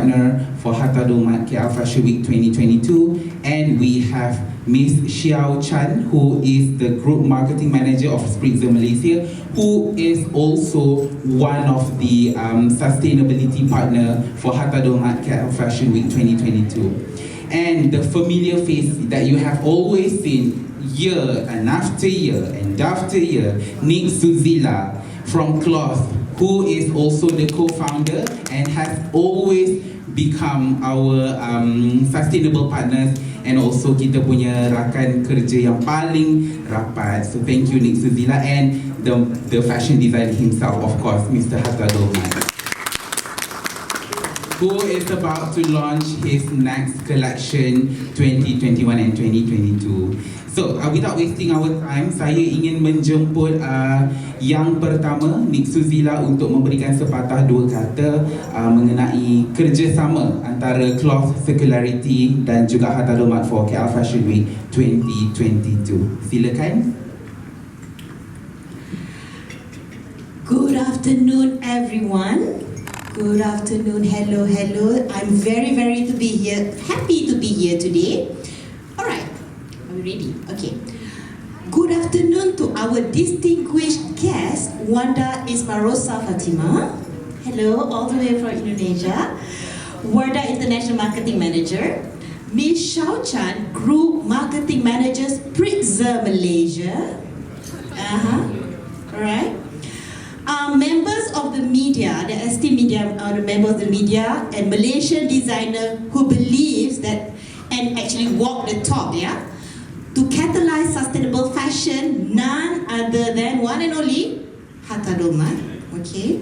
partner for Hatta Dolmat KL Fashion Week 2022, and we have Miss Xiao Chan, who is the Group Marketing Manager of Spritzer Malaysia, who is also one of the sustainability partner for Hatta Dolmat KL Fashion Week 2022. And the familiar face that you have always seen year and after year and after year, Nik Suzila from Kloth, who is also the co-founder and has always become our sustainable partners, and also kita punya rakan kerja yang paling rapat. So thank you Nik Suzila, and the fashion designer himself, of course, Mr. Hatta Dolmat, who is about to launch his next collection 2021 and 2022. So without wasting our time, saya ingin menjemput yang pertama, Nik Suzila, untuk memberikan sepatah dua kata mengenai kerjasama antara Kloth Circularity dan juga Hatta Dolmat for KL Fashion Week 2022. Silakan. Good afternoon, everyone. Good afternoon. Hello, hello. I'm very to be here. Happy to be here today. All right. Are we ready? Okay. Good afternoon to our distinguished guest, Wardah Fatima. Hello, all the way from Indonesia. Wardah International Marketing Manager. Miss Xiao Chan, Group Marketing Manager, Spritzer Malaysia. All right. Members of the media, the esteemed media, the members of the media, and Malaysian designer who believes that and actually walk the talk, yeah, to catalyze sustainable fashion, none other than one and only Hatta Dolmat. Okay.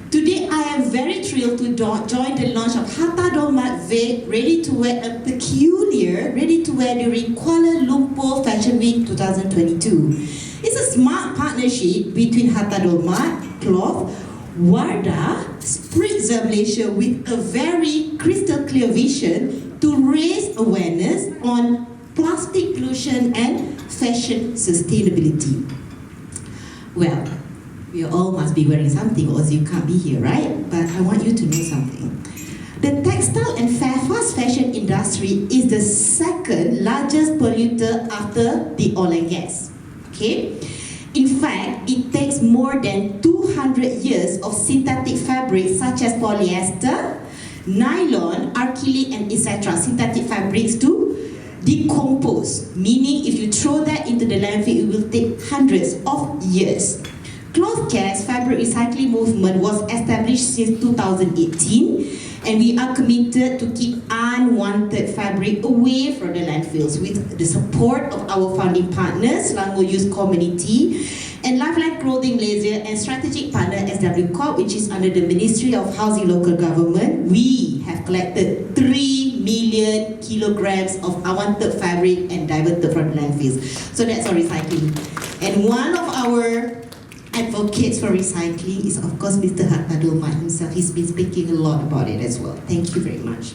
Today I am very thrilled to join the launch of Hatta Dolmat Ready to Wear, a peculiar Ready to Wear during Kuala Lumpur Fashion Week 2022. It's a smart partnership between Hatta Dolmat, Kloth, Wardah, Spritzer Malaysia, with a very crystal clear vision to raise awareness on plastic pollution and fashion sustainability. Well, we all must be wearing something or else you can't be here, right? But I want you to know something. The textile and fast fashion industry is the second largest polluter after the oil and gas. Okay? In fact, it takes more than 200 years of synthetic fabrics such as polyester, nylon, acrylic, and etc. synthetic fabrics to decompose, meaning if you throw that into the landfill, it will take hundreds of years. Kloth Care's fabric recycling movement was established since 2018, and we are committed to keep unwanted fabric away from the landfills with the support of our founding partners, Selangor Youth Community, and Lifeline Clothing Malaysia, and strategic partner SW Corp, which is under the Ministry of Housing Local Government. We have collected 3 million kilograms of unwanted fabric and diverted from the landfills. So that's our recycling. And one of our advocates for recycling is, of course, Mr. Hatta Dolmat himself. He's been speaking a lot about it as well. Thank you very much.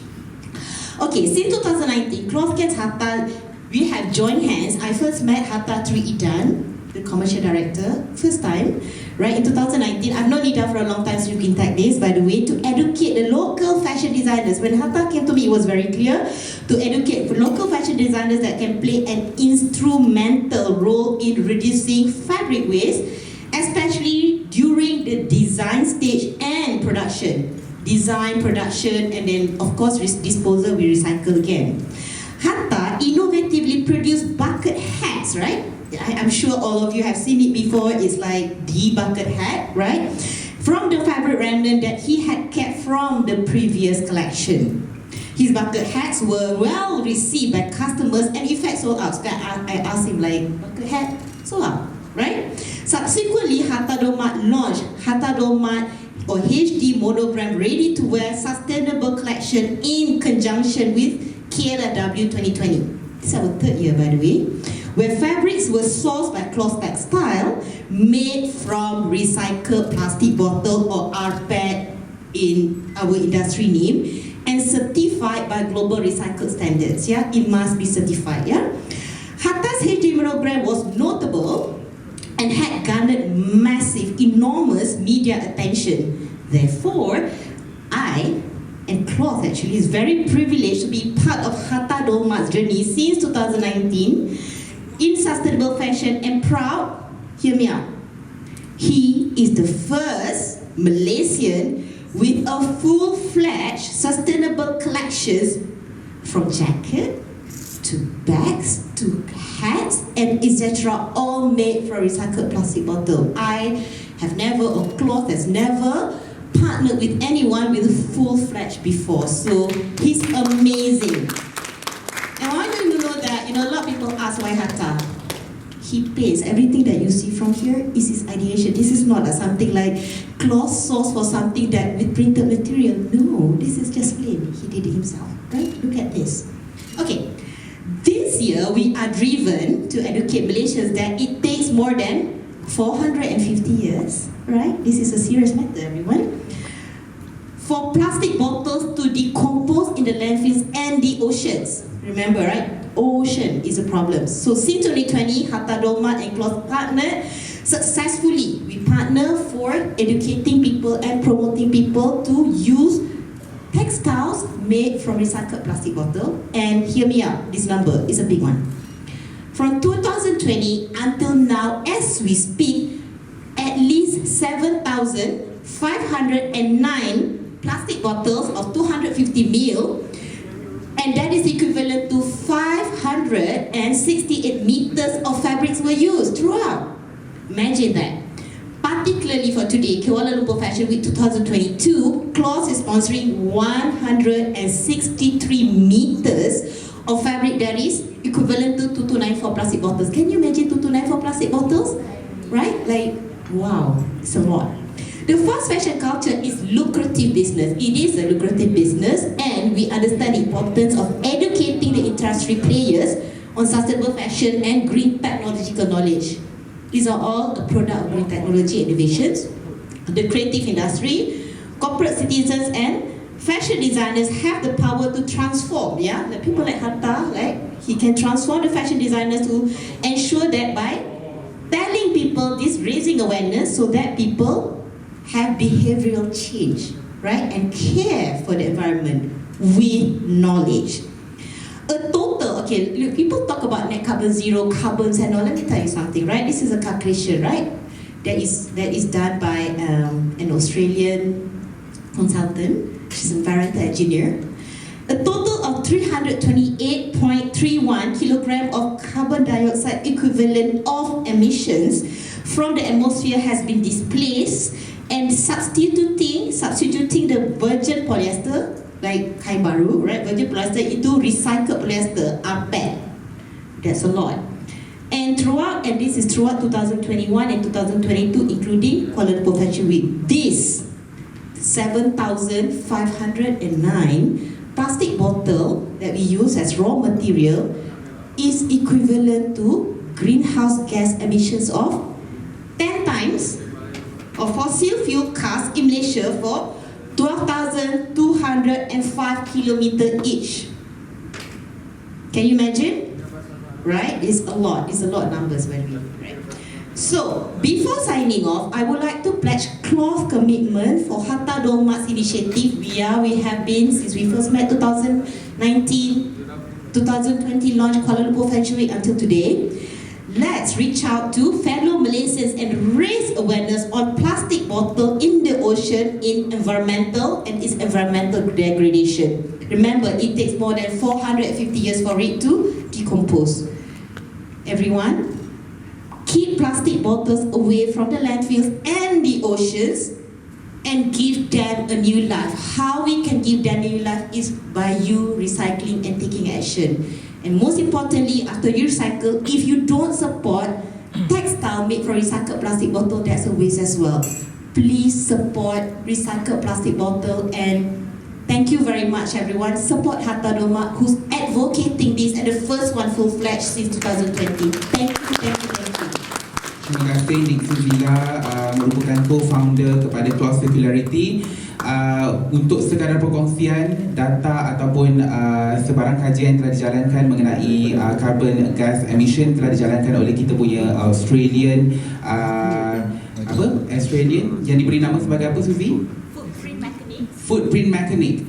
Okay, since 2019, Kloth Care's Hatta, we have joined hands. I first met Hatta through Idan, the commercial director, first time, right, in 2019. I've known Idan for a long time through Kintac Days, by the way, to educate the local fashion designers. When Hatta came to me, it was very clear to educate local fashion designers that can play an instrumental role in reducing fabric waste, especially during the design stage and production. Design, production, and then of course disposal, we recycle again. Hatta innovatively produced bucket hats, right? I'm sure all of you have seen it before. It's like the bucket hat, right? From the fabric remnant that he had kept from the previous collection. His bucket hats were well received by customers and in fact sold out. So I asked him, like, bucket hat sold out, right? Subsequently, Hatta Dolmat launched Hatta Dolmat or HD Monogram Ready to Wear Sustainable Collection in conjunction with KLFW 2020. This is our third year, by the way, where fabrics were sourced by Kloth Textile, made from recycled plastic bottle or rPET in our industry name, and certified by global recycled standards. Yeah, it must be certified. Yeah, Hatta's HD Monogram was notable and had garnered massive, enormous media attention. Therefore, I and Kloth actually is very privileged to be part of Hatta Dolmat's journey since 2019 in sustainable fashion and proud, hear me out, he is the first Malaysian with a full-fledged sustainable collections from jacket to bags to hats and etc. all made from recycled plastic bottle. I have never, or Kloth has never partnered with anyone with full-fledged before, so he's amazing. And I want you to know that, a lot of people ask why Hatta. He pays. Everything that you see from here is his ideation. This is not something like cloth source for something that with printed material. No, this is just plain. He did it himself, right? Look at this. Okay, this year we are driven to educate Malaysians that it takes more than 450 years, right? This is a serious matter, everyone. For plastic bottles to decompose in the landfills and the oceans. Remember, right? Ocean is a problem. So since 2020, Hatta Dolmat and Kloth partnered successfully. We partner for educating people and promoting people to use textiles made from recycled plastic bottle. And hear me out, this number is a big one. From 2020 until now, as we speak, at least 7,509 plastic bottles of 250 ml, and that is equivalent to 568 meters of fabrics were used throughout. Imagine that. Particularly for today, Kuala Lumpur Fashion Week 2022, Kloth is sponsoring 163 meters of fabric that is equivalent to 2294 plastic bottles. Can you imagine 2294 plastic bottles? Right? Like, wow, it's a lot. The fast fashion culture is lucrative business. It is a lucrative business, and we understand the importance of educating the industry players on sustainable fashion and green technological knowledge. These are all the product of green technology innovations. The creative industry, corporate citizens, and fashion designers have the power to transform. Yeah, the people like Hatta, like he can transform the fashion designers to ensure that by telling people this, raising awareness, so that people have behavioral change, right, and care for the environment with knowledge. A total, okay, look, people talk about net carbon zero, carbons and all. Let me tell you something, right? This is a calculation, right? That is done by an Australian consultant. She's an environmental engineer. A total of 328.31 kilogram of carbon dioxide equivalent of emissions from the atmosphere has been displaced, and substituting the virgin polyester, like kain baru, right? Virgin polyester into recycled polyester, rPET. That's a lot. And this is throughout 2021 and 2022, including Kuala Lumpur Fashion Week. This 7,509 plastic bottle that we use as raw material is equivalent to greenhouse gas emissions of 10 times of fossil fuel cars in Malaysia for 12,205 kilometers each. Can you imagine? Right? It's a lot of numbers when we, right? So, before signing off, I would like to pledge Kloth commitment for Hatta Dolmat's initiative. We have been, since we first met 2019, 2020 launched Kuala Lumpur Fashion Week until today. Let's reach out to fellow Malaysians and raise awareness on plastic bottle in the ocean in environmental and its environmental degradation. Remember, it takes more than 450 years for it to decompose. Everyone, keep plastic bottles away from the landfills and the oceans and give them a new life. How we can give them a new life is by you recycling and taking action. And most importantly, after you recycle, if you don't support textile made from recycled plastic bottle, that's a waste as well. Please support recycled plastic bottle, and thank you very much everyone. Support Hatta Dolmat, who's advocating this, and the first one full-fledged since 2020. Thank you. Terima kasih Nik Suzila, merupakan co-founder kepada Kloth Circularity. Untuk sekadar perkongsian data ataupun sebarang kajian telah dijalankan mengenai carbon gas emission telah dijalankan oleh kita punya Australian yang diberi nama sebagai apa, Suzy? Footprint mechanic. Footprint mechanic.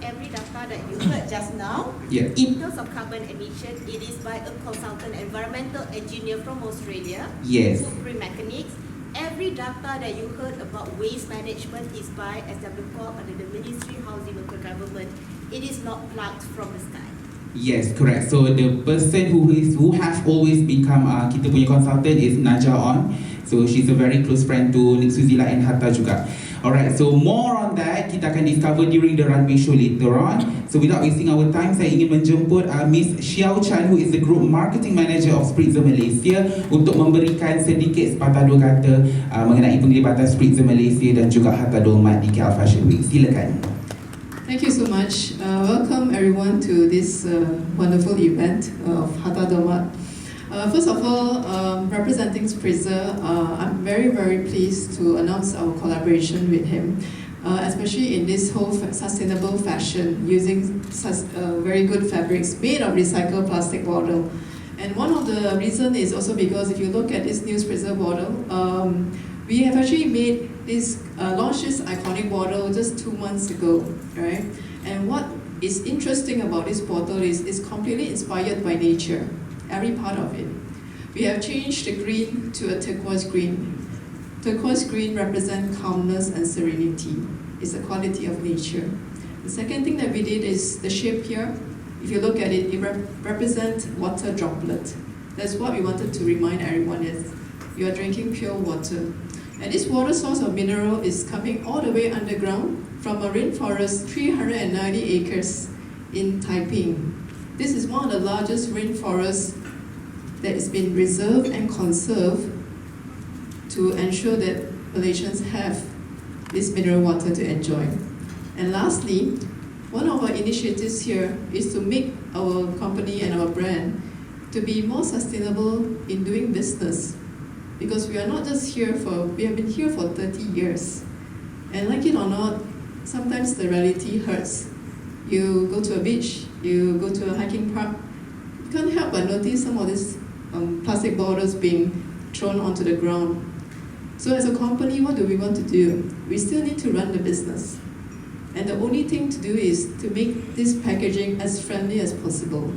every data that you heard just now, Yeah. in terms of carbon emission, it is by a consultant environmental engineer from Australia, Yes. footprint mechanics. Every data that you heard about waste management is by SW Corp under the Ministry of Housing Local Government. It is not plucked from the sky. Yes, correct. So the person who have always become kita punya consultant is Naja On. So she's a very close friend to Nik Suzila and Hatta juga. Alright, so more on that kita akan discover during the runway show later on. So without wasting our time, saya ingin menjemput Miss Xiao Chan, who is the Group Marketing Manager of Spritzer Malaysia, untuk memberikan sedikit sepatah dua kata mengenai penglibatan Spritzer Malaysia dan juga Hatta Dolmat di KL Fashion Week. Silakan. Thank you so much. Welcome everyone to this wonderful event of Hatta Dolmat. First of all, representing Spritzer, I'm very pleased to announce our collaboration with him, especially in this whole sustainable fashion using very good fabrics made of recycled plastic bottle. And one of the reasons is also because if you look at this new Spritzer bottle, we have actually made this, launched this iconic bottle just 2 months ago, right? And what is interesting about this bottle is it's completely inspired by nature, every part of it. We have changed the green to a turquoise green. Turquoise green represents calmness and serenity. It's a quality of nature. The second thing that we did is the shape here. If you look at it, it represents water droplet. That's what we wanted to remind everyone is you are drinking pure water. And this water source of mineral is coming all the way underground from a rainforest 390 acres in Taiping. This is one of the largest rainforests that has been reserved and conserved to ensure that Malaysians have this mineral water to enjoy. And lastly, one of our initiatives here is to make our company and our brand to be more sustainable in doing business. Because we are not just here we have been here for 30 years. And like it or not, sometimes the reality hurts. You go to a beach, you go to a hiking park, you can't help but notice some of these plastic bottles being thrown onto the ground. So as a company, what do we want to do? We still need to run the business. And the only thing to do is to make this packaging as friendly as possible.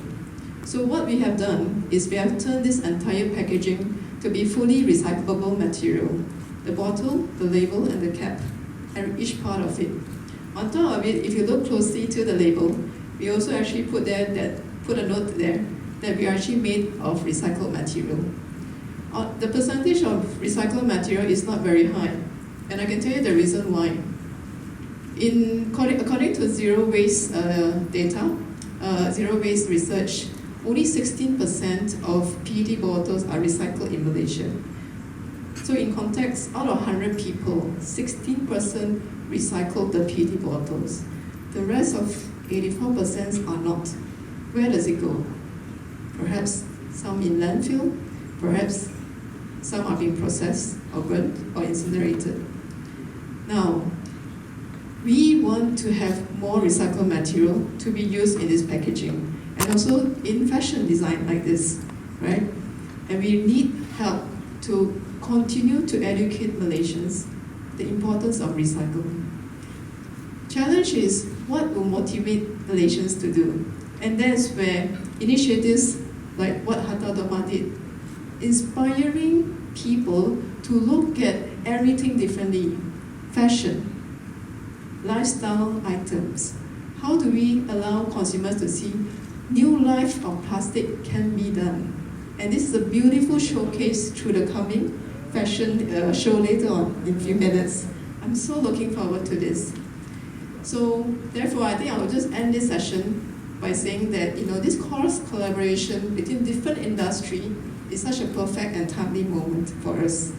So what we have done is we have turned this entire packaging to be fully recyclable material. The bottle, the label, and the cap, and each part of it. On top of it, if you look closely to the label, we also actually put a note there that we are actually made of recycled material. The percentage of recycled material is not very high, and I can tell you the reason why. According to zero waste data, zero waste research, only 16% of PET bottles are recycled in Malaysia. So in context, out of 100 people, 16% recycle the PET bottles. The rest of 84% are not. Where does it go? Perhaps some in landfill, perhaps some are being processed or burnt or incinerated. Now, we want to have more recycled material to be used in this packaging. And also in fashion design like this, right? And we need help to continue to educate Malaysians the importance of recycling. Challenge is what will motivate Malaysians to do. And that's where initiatives like what Hatta Dolmat did, inspiring people to look at everything differently. Fashion, lifestyle items. How do we allow consumers to see new life of plastic can be done? And this is a beautiful showcase through the coming fashion show later on in a few minutes. I'm so looking forward to this. So therefore, I think I will just end this session by saying that this cross collaboration between different industry is such a perfect and timely moment for us.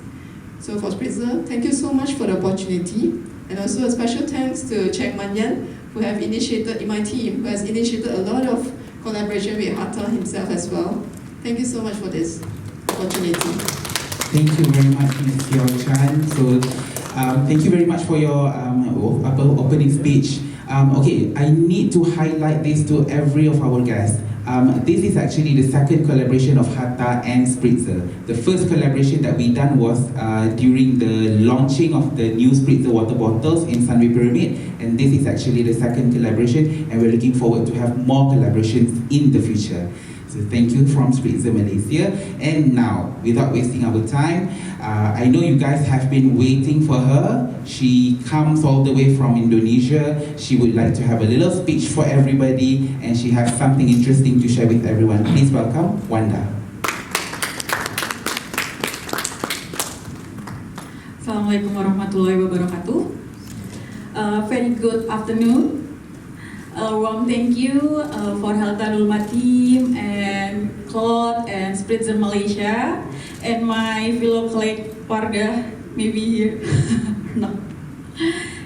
So for Spritzer, thank you so much for the opportunity, and also a special thanks to Cheng Manyan, who have initiated in my team, who has initiated a lot of collaboration with Hatta himself as well. Thank you so much for this opportunity. Thank you very much, Ms. Xiao Chan. So, thank you very much for your opening speech. Okay, I need to highlight this to every of our guests. This is actually the second collaboration of Hatta and Spritzer. The first collaboration that we done was during the launching of the new Spritzer water bottles in Sunway Pyramid, and this is actually the second collaboration, and we're looking forward to have more collaborations in the future. So thank you from Spritzer Malaysia. And now, without wasting our time, I know you guys have been waiting for her. She comes all the way from Indonesia. She would like to have a little speech for everybody, and she has something interesting to share with everyone. Please welcome Wardah. Assalamualaikum warahmatullahi wabarakatuh. Very good afternoon. Warm thank you for Hatta Dolmat team and Kloth and Spritzer Malaysia and my fellow colleague Wardah, maybe here, no,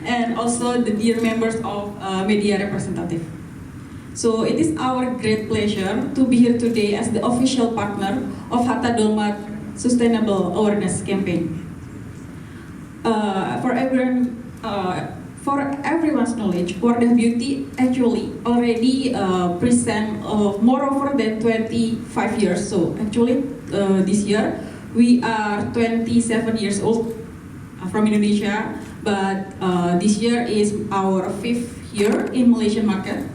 and also the dear members of media representative. So it is our great pleasure to be here today as the official partner of Hatta Dolmat Sustainable Awareness Campaign. For everyone's knowledge, Wardah Beauty actually already present more over than 25 years. So actually this year we are 27 years old from Indonesia, but this year is our 5th year in Malaysian market,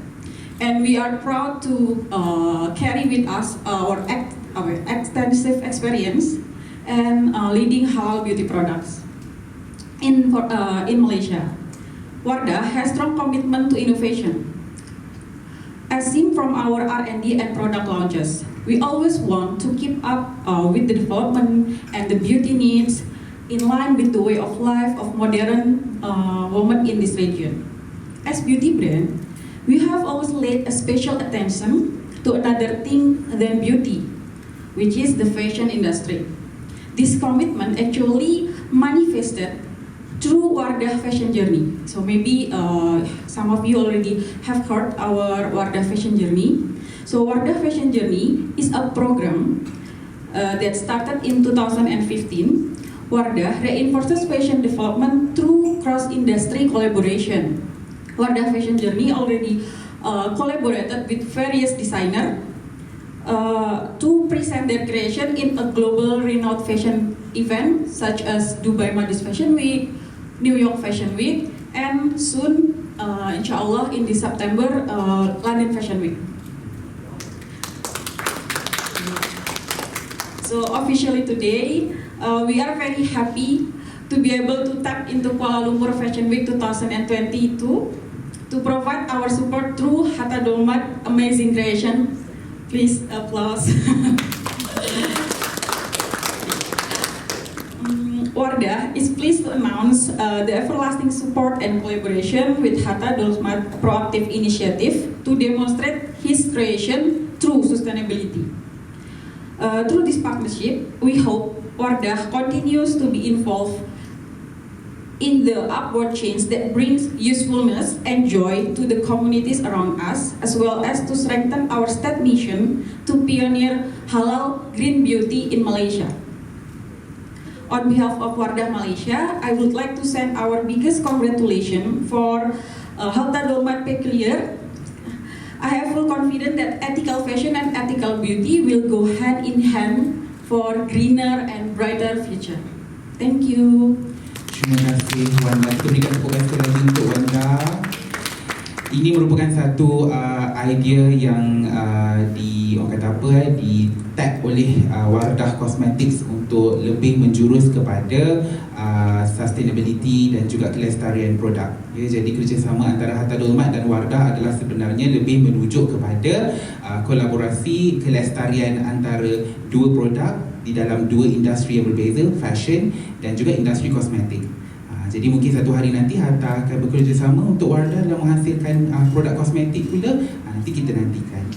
and we are proud to carry with us our extensive experience and leading halal beauty products in Malaysia. Wardah has strong commitment to innovation. As seen from our R&D and product launches, we always want to keep up with the development and the beauty needs in line with the way of life of modern women in this region. As beauty brand, we have always laid a special attention to another thing than beauty, which is the fashion industry. This commitment actually manifested through Wardah Fashion Journey. So maybe some of you already have heard our Wardah Fashion Journey. So Wardah Fashion Journey is a program that started in 2015. Wardah reinforces fashion development through cross-industry collaboration. Wardah Fashion Journey already collaborated with various designers to present their creation in a global renowned fashion event such as Dubai Modest Fashion Week, New York Fashion Week, and soon, inshallah, in this September, London Fashion Week. So officially today, we are very happy to be able to tap into Kuala Lumpur Fashion Week 2022 to provide our support through Hatta Dolmat amazing creation. Please applause. Wardah is pleased to announce the everlasting support and collaboration with Hatta Dolmat proactive initiative to demonstrate his creation through sustainability. Through this partnership, we hope Wardah continues to be involved in the upward change that brings usefulness and joy to the communities around us, as well as to strengthen our state mission to pioneer halal green beauty in Malaysia. On behalf of Wardah Malaysia, I would like to send our biggest congratulations for Hatta Dolmat peculiar. I have full confidence that ethical fashion and ethical beauty will go hand in hand for greener and brighter future. Thank you. Terima kasih Wardah. Kita berikan tepukan sekali lagi untuk Wardah. Ini merupakan satu idea yang di tag oleh Wardah Cosmetics untuk lebih menjurus kepada sustainability dan juga kelestarian produk. Ya, jadi kerjasama antara Hatta Dolmat dan Wardah adalah sebenarnya lebih menuju kepada kolaborasi kelestarian antara dua produk di dalam dua industri yang berbeza, fashion dan juga industri kosmetik. Jadi mungkin satu hari nanti Hatta akan bekerjasama untuk Wardah dalam menghasilkan produk kosmetik pula. Nanti kita nantikan.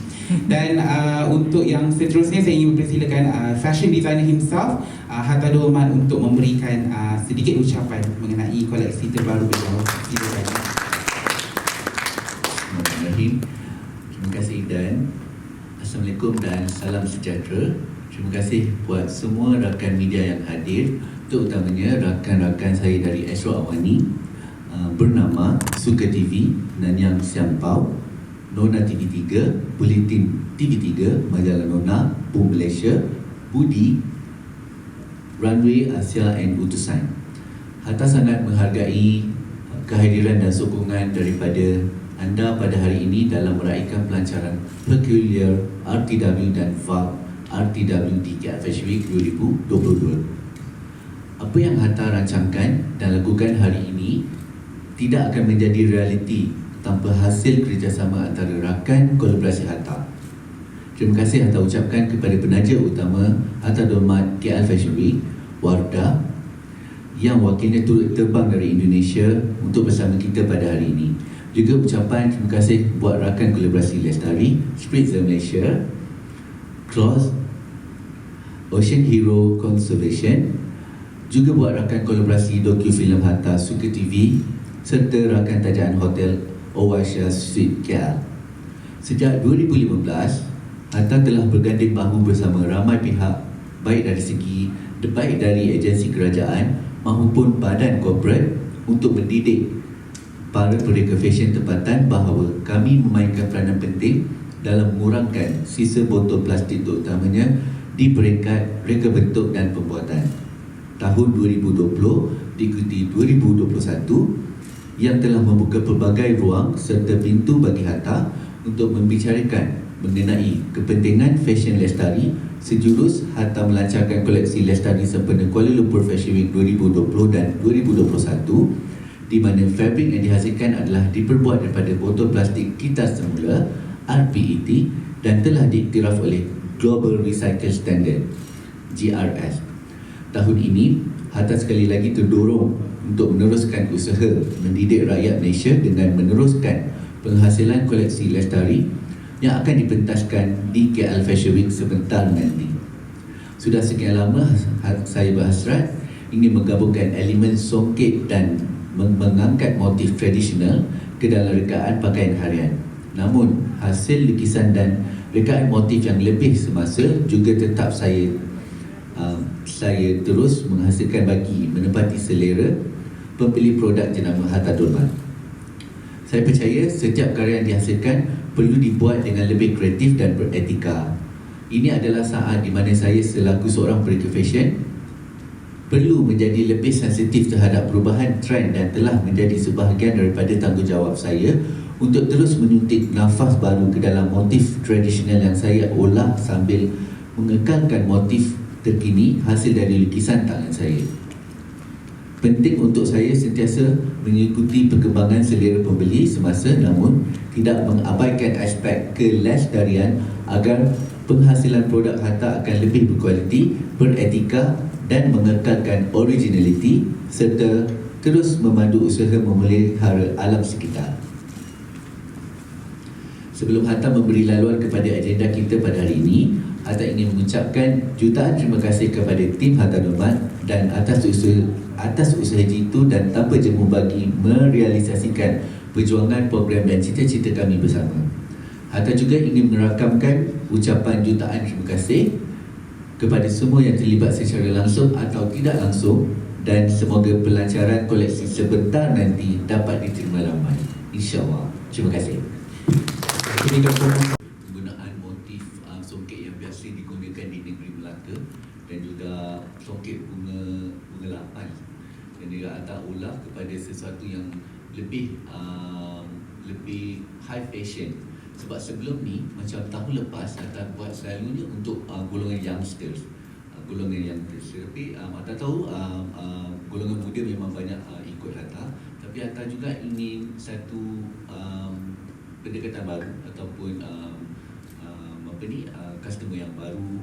Dan untuk yang seterusnya saya ingin mempersilakan fashion designer himself, Hatta Dolmat, untuk memberikan sedikit ucapan mengenai koleksi terbaru beliau. Silakan. Bismillahirrahmanirrahim. Terima kasih Dan. Assalamualaikum dan salam sejahtera. Terima kasih buat semua rakan media yang hadir, terutamanya rakan-rakan saya dari Astro Awani, bernama Suka TV dan yang Siampau, Nona TV3, Buletin TV3, Majalah Nona, Boom Malaysia, Budi, Runway Asia and Utusan. Hatta sangat menghargai kehadiran dan sokongan daripada anda pada hari ini dalam meraihkan pelancaran Peculiar RTW dan VAP RTW di KL Fashion Week 2022. Apa yang Hatta rancangkan dan lakukan hari ini tidak akan menjadi realiti tanpa hasil kerjasama antara rakan kolaborasi Hatta. Terima kasih Hatta ucapkan kepada penaja utama Hatta Dolmat KL Fashion Week, Wardah, yang wakilnya turut terbang dari Indonesia untuk bersama kita pada hari ini. Juga ucapan terima kasih buat rakan kolaborasi Lestari, Spritzer Malaysia Kloth, Ocean Hero Conservation, juga buat rakan kolaborasi docu-film Hatta Suka TV serta rakan tajaan hotel Oasia Suite KL. Sejak 2015, Hatta telah berganding bahu bersama ramai pihak, baik dari agensi kerajaan maupun badan korporat untuk mendidik para pendekar fashion tempatan bahawa kami memainkan peranan penting dalam mengurangkan sisa botol plastik terutamanya di peringkat reka bentuk dan pembuatan. Tahun 2020 diikuti 2021 yang telah membuka pelbagai ruang serta pintu bagi Hatta untuk membicarakan mengenai kepentingan fashion lestari sejurus Hatta melancarkan koleksi lestari sempena Kuala Lumpur Fashion Week 2020 dan 2021 di mana fabrik yang dihasilkan adalah diperbuat daripada botol plastik kita semula RPET dan telah diiktiraf oleh Global Recycle Standard GRS. Tahun ini Hatta sekali lagi terdorong untuk meneruskan usaha mendidik rakyat Malaysia dengan meneruskan penghasilan koleksi lestari yang akan dipentaskan di KL Fashion Week sebentar nanti. Sudah sekian lama saya berhasrat ingin menggabungkan elemen songket dan mengangkat motif tradisional ke dalam rekaan pakaian harian. Namun hasil lukisan dan rekaan motif yang lebih semasa juga tetap saya terus menghasilkan bagi menepati selera pembeli produk jenama Hatta Dolmat. Saya percaya setiap karya yang dihasilkan perlu dibuat dengan lebih kreatif dan beretika. Ini adalah saat di mana saya selaku seorang pendekar fashion perlu menjadi lebih sensitif terhadap perubahan trend dan telah menjadi sebahagian daripada tanggungjawab saya untuk terus menyuntik nafas baru ke dalam motif tradisional yang saya olah sambil mengekalkan motif terkini hasil dari lukisan tangan saya. Penting untuk saya sentiasa mengikuti perkembangan selera pembeli semasa namun tidak mengabaikan aspek kelestarian agar penghasilan produk Hatta akan lebih berkualiti, beretika dan mengekalkan originality serta terus memandu usaha memelihara alam sekitar. Sebelum Hatta memberi laluan kepada agenda kita pada hari ini, Hatta ingin mengucapkan jutaan terima kasih kepada tim Hatta Dolmat dan atas usaha jitu dan tanpa jemu bagi merealisasikan perjuangan program dan cita-cita kami bersama. Hatta juga ingin merakamkan ucapan jutaan terima kasih kepada semua yang terlibat secara langsung atau tidak langsung dan semoga pelancaran koleksi sebentar nanti dapat diterima ramai. InsyaAllah. Terima kasih. Penggunaan motif songket yang biasa digunakan di negeri Melaka dan juga songket bunga lapan dan juga Hatta ulah kepada sesuatu yang lebih high fashion. Sebab sebelum ni macam tahun lepas Hatta buat selalunya untuk golongan youngsters, tapi Hatta tahu golongan muda memang banyak ikut Hatta, tapi Hatta juga ingin satu pendekatan baru ataupun customer yang baru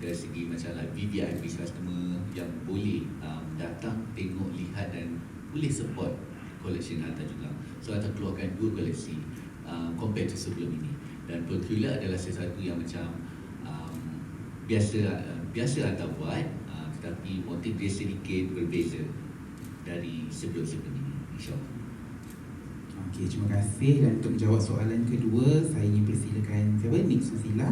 dari segi macam VVIP customer yang boleh datang tengok, lihat dan boleh support collection Hatta juga. So Hatta keluarkan 2 koleksi compared to sebelum ini dan Peculiar adalah sesuatu yang macam biasa Hatta buat tetapi motif dia sedikit berbeza dari sebelum-sebelum ini, insyaAllah. Okey, terima kasih dan untuk menjawab soalan kedua saya ingin persilakan siapa? Nik Susila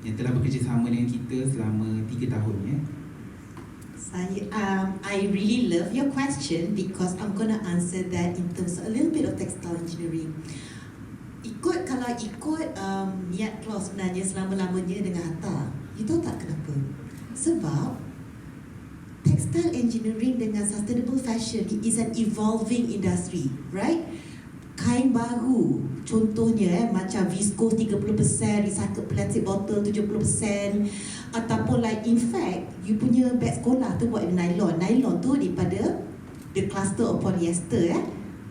yang telah bekerjasama dengan kita selama 3 tahun ya. I really love your question because I'm gonna answer that in terms of a little bit of textile engineering. Kalau ikut niat Kloth sebenarnya selama-lamanya dengan Hatta, you tahu tak kenapa? Sebab textile engineering dengan sustainable fashion is an evolving industry, right? Kain baru, contohnya macam viscose 30%, recycled plastic bottle 70%, ataupun like in fact you punya beg sekolah tu buat dengan nylon tu daripada the cluster of polyester.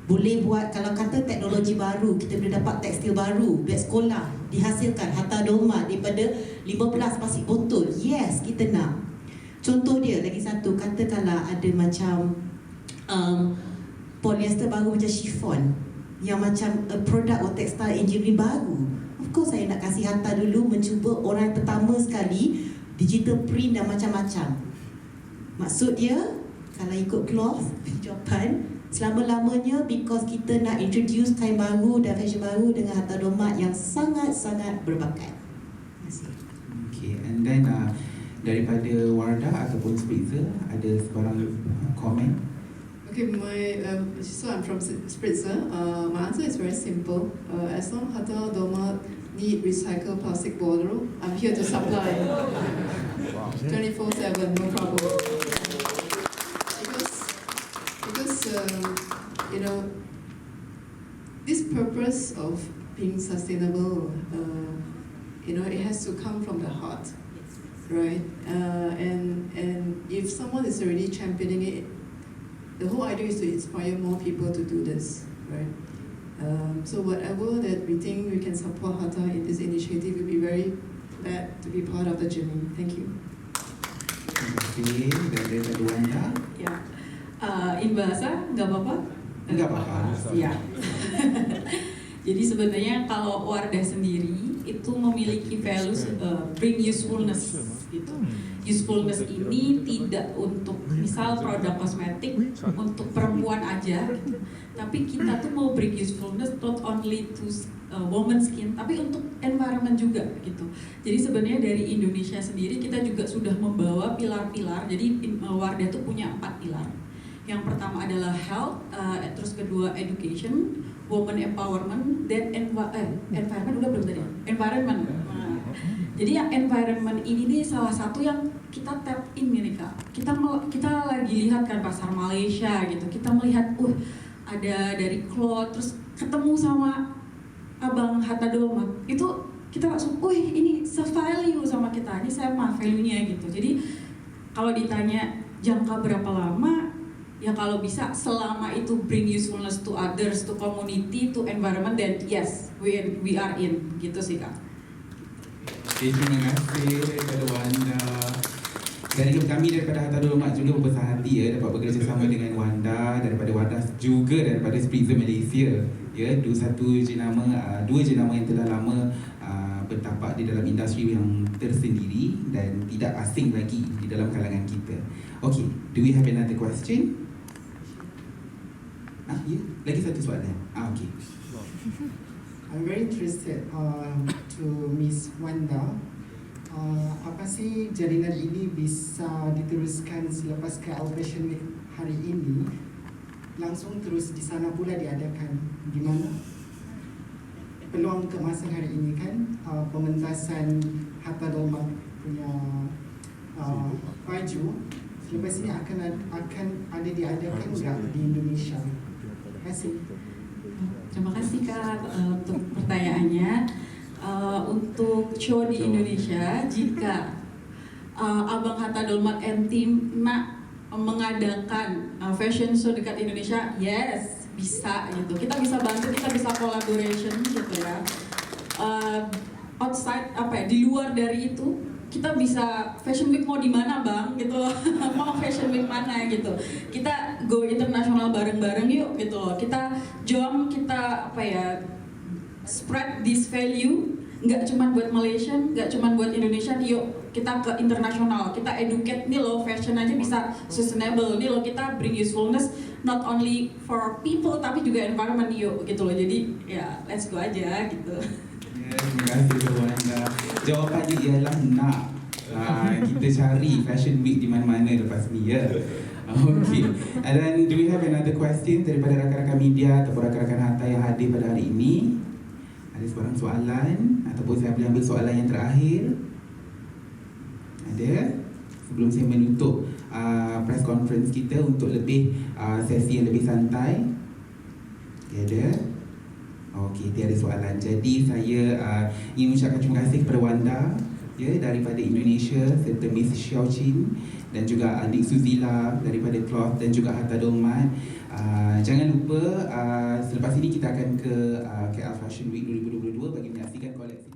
Boleh buat, kalau kata teknologi baru, kita boleh dapat tekstil baru, beg sekolah dihasilkan Hatta Dolmat daripada 15 plastik botol. Yes, kita nak. Contoh dia lagi satu, katakanlah ada macam polyester baru macam chiffon, yang macam a product of textile engineering baru. Of course saya nak kasih Hatta dulu mencuba orang pertama sekali digital print dan macam-macam. Maksud dia, kalau ikut Kloth, jawapan selama-lamanya because kita nak introduce kain baru dan fashion baru dengan Hatta Dolmat yang sangat-sangat berbakat. Terima kasih. Okay, and then daripada Wardah ataupun Spritzer, ada sebarang komen? Okay, so I'm from Spritzer. My answer is very simple. As long Hatta Dolmat need recycled plastic bottle, I'm here to supply. 24/7, no problem. Because you know, this purpose of being sustainable, you know, it has to come from the heart, right? And if someone is already championing it, the whole idea is to inspire more people to do this, right? So whatever that we think we can support Hatta in this initiative, we'll be very glad to be part of the journey. Thank you. Okay, dari Wardah. Ya, in bahasa nggak apa-apa? Nggak apa-apa. Ya. Jadi sebenarnya kalau Wardah sendiri itu memiliki values bring usefulness gitu. Usefulness ini tidak untuk misal produk kosmetik untuk perempuan aja gitu. Tapi kita tuh mau bring usefulness not only to women's skin tapi untuk environment juga gitu. Jadi sebenarnya dari Indonesia sendiri kita juga sudah membawa pilar-pilar. Jadi Wardah tuh punya 4 pilar. Yang pertama adalah health, terus kedua education, women empowerment, dan environment udah belum tadi? Environment. Jadi yang environment ini nih salah satu yang kita tap in nih Kak. Kita lagi lihat kan pasar Malaysia gitu. Kita melihat, ada dari Kloth, terus ketemu sama Abang Hatta Dolmat. Itu kita langsung, ini se-value sama kita. Ini sama value-nya gitu. Jadi kalau ditanya jangka berapa lama, ya kalau bisa selama itu bring usefulness to others, to community, to environment, then yes, we are in, gitu sih Kak. Okay, terima kasih kepada Wardah. Dari kami daripada Hatta Dolmat juga berbesar hati ya dapat bekerjasama dengan Wardah, daripada Wardah juga daripada Spritzer Malaysia ya, dua jenama yang telah lama bertapak di dalam industri yang tersendiri dan tidak asing lagi di dalam kalangan kita. Okay, do we have another question? Ya, lagi satu soalan. Okay. I'm very interested to Miss Wardah. Apa sih jalinan ini bisa diteruskan selepas KL Fashion Week hari ini langsung terus di sana pula diadakan, di mana peluang kemasan hari ini kan pementasan Hatta Dolmat punya baju selepas ini akan ada diadakan enggak di Indonesia? Terima kasih. Terima kasih Kak untuk pertanyaannya. Untuk show di Indonesia, jika Abang Hatta Dolmat and team nak mengadakan fashion show dekat Indonesia, yes, bisa gitu. Kita bisa bantu, kita bisa collaboration gitu ya. Outside di luar dari itu, kita bisa fashion week mau di mana Bang gitu. Mau fashion week mana gitu. Kita go internasional bareng-bareng yuk gitu loh. Kita spread this value, nggak cuma buat Malaysia, nggak cuma buat Indonesia, yuk kita ke internasional, kita educate nih loh, fashion aja bisa sustainable, nih loh kita bring usefulness not only for people tapi juga environment yuk gitu loh. Jadi ya let's go aja gitu. Terima kasih Wardah. Jawapannya ialah nak. Kita cari fashion week di mana-mana lepas ni ya. Okay. And then do we have another question daripada rakan-rakan media atau rakan-rakan Hatta yang hadir pada hari ini? Ada sebarang soalan ataupun saya boleh ambil soalan yang terakhir? Ada? Sebelum saya menutup press conference kita untuk lebih sesi yang lebih santai. Ada? Okey, tiada soalan. Jadi saya ingin mengucapkan terima kasih kepada Wardah daripada Indonesia serta Miss Xiao Chin dan juga Adik Suzila daripada Kloth dan juga Hatta Dolmat. Jangan lupa selepas ini kita akan ke KL Fashion Week 2022 bagi menyaksikan koleksi